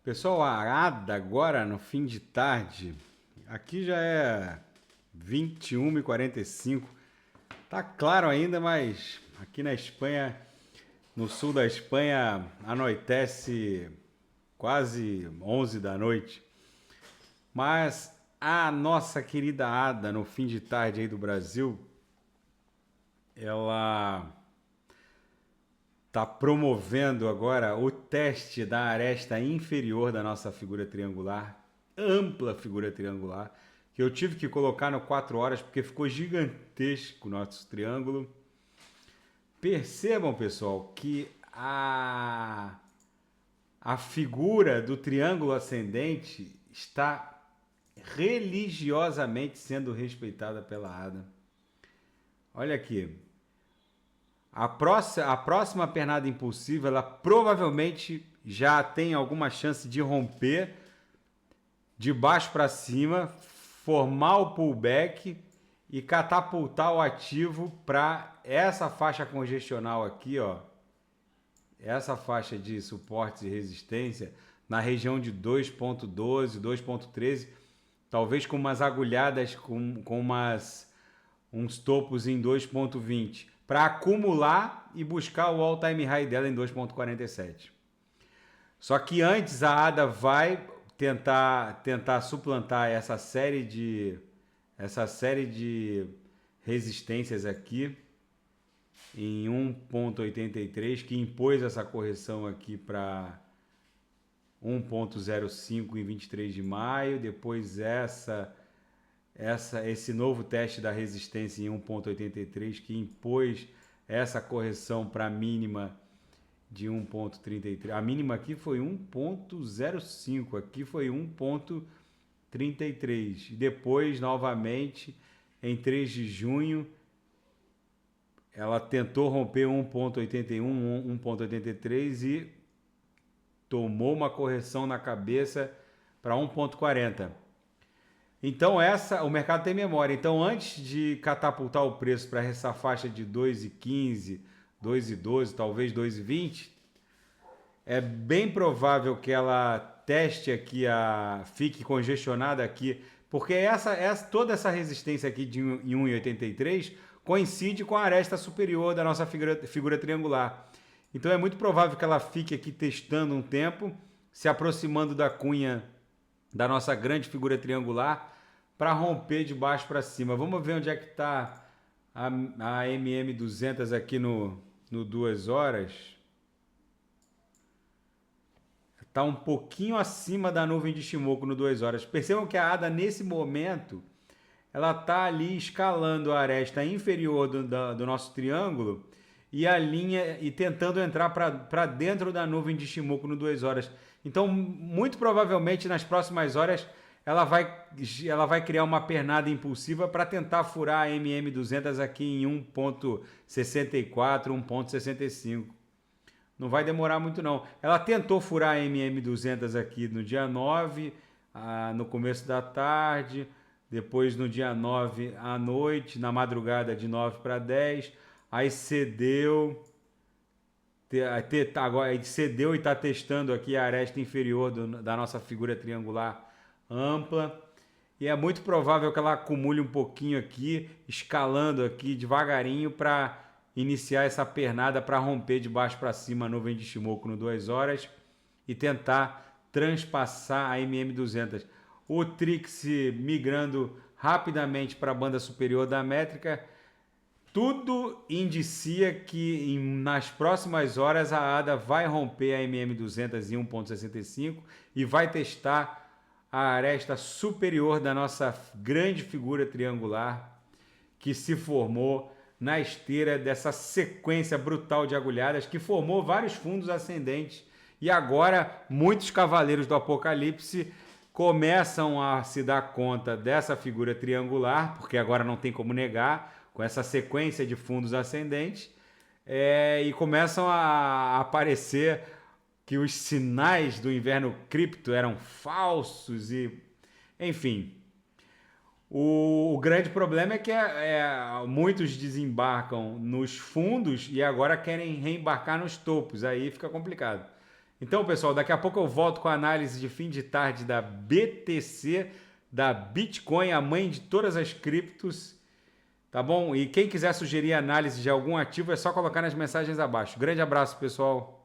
Pessoal, arada agora no fim de tarde. Aqui já é 21h45. Tá claro ainda, mas aqui na Espanha, no sul da Espanha, anoitece quase 11 da noite. Mas a nossa querida Ada no fim de tarde aí do Brasil, ela está promovendo agora o teste da aresta inferior da nossa figura triangular, ampla figura triangular, que eu tive que colocar no 4 horas porque ficou gigantesco o nosso triângulo. Percebam, pessoal, que a figura do triângulo ascendente está religiosamente sendo respeitada pela Ada. Olha aqui, a próxima pernada impulsiva, ela provavelmente já tem alguma chance de romper de baixo para cima, formar o pullback e catapultar o ativo para essa faixa congestional aqui, ó. Essa faixa de suportes e resistência na região de 2.12, 2.13, talvez com umas agulhadas, com uns topos em 2.20, para acumular e buscar o all-time high dela em 2.47. Só que antes a ADA vai tentar suplantar essa série de resistências aqui em 1.83, que impôs essa correção aqui para 1.05 em 23 de maio, depois esse novo teste da resistência em 1.83 que impôs essa correção para a mínima de 1.33. A mínima aqui foi 1.05, aqui foi 1.33. Depois, novamente, em 3 de junho, ela tentou romper 1.81, 1.83 e tomou uma correção na cabeça para 1.40. Então o mercado tem memória. Então antes de catapultar o preço para essa faixa de 2,15, 2,12, talvez 2,20, é bem provável que ela teste aqui, fique congestionada aqui, porque toda essa resistência aqui em 1,83 coincide com a aresta superior da nossa figura triangular. Então é muito provável que ela fique aqui testando um tempo, se aproximando da cunha da nossa grande figura triangular para romper de baixo para cima. Vamos ver onde é que está a MM200 aqui no 2 horas. Está um pouquinho acima da nuvem de Shimoku no 2 horas. Percebam que a ADA nesse momento ela está ali escalando a aresta inferior do nosso triângulo e a linha e tentando entrar para dentro da nuvem de Shimoku no 2 horas. Então, muito provavelmente nas próximas horas ela vai criar uma pernada impulsiva para tentar furar a MM200 aqui em 1.64, 1.65. Não vai demorar muito não. Ela tentou furar a MM200 aqui no dia 9, no começo da tarde, depois no dia 9 à noite, na madrugada de 9 para 10, aí cedeu, agora cedeu e está testando aqui a aresta inferior da nossa figura triangular ampla. E é muito provável que ela acumule um pouquinho aqui, escalando aqui devagarinho para iniciar essa pernada para romper de baixo para cima a nuvem de Shimoku no 2 horas e tentar transpassar a MM200. O Trix migrando rapidamente para a banda superior da métrica. Tudo indicia que nas próximas horas a ADA vai romper a MM200 em 1.65 e vai testar a aresta superior da nossa grande figura triangular que se formou na esteira dessa sequência brutal de agulhadas que formou vários fundos ascendentes. E agora muitos cavaleiros do Apocalipse começam a se dar conta dessa figura triangular, porque agora não tem como negar, com essa sequência de fundos ascendentes, e começam a aparecer que os sinais do inverno cripto eram falsos e, enfim. O grande problema é que muitos desembarcam nos fundos e agora querem reembarcar nos topos, aí fica complicado. Então, pessoal, daqui a pouco eu volto com a análise de fim de tarde da BTC, da Bitcoin, a mãe de todas as criptos, tá bom? E quem quiser sugerir análise de algum ativo é só colocar nas mensagens abaixo. Grande abraço, pessoal.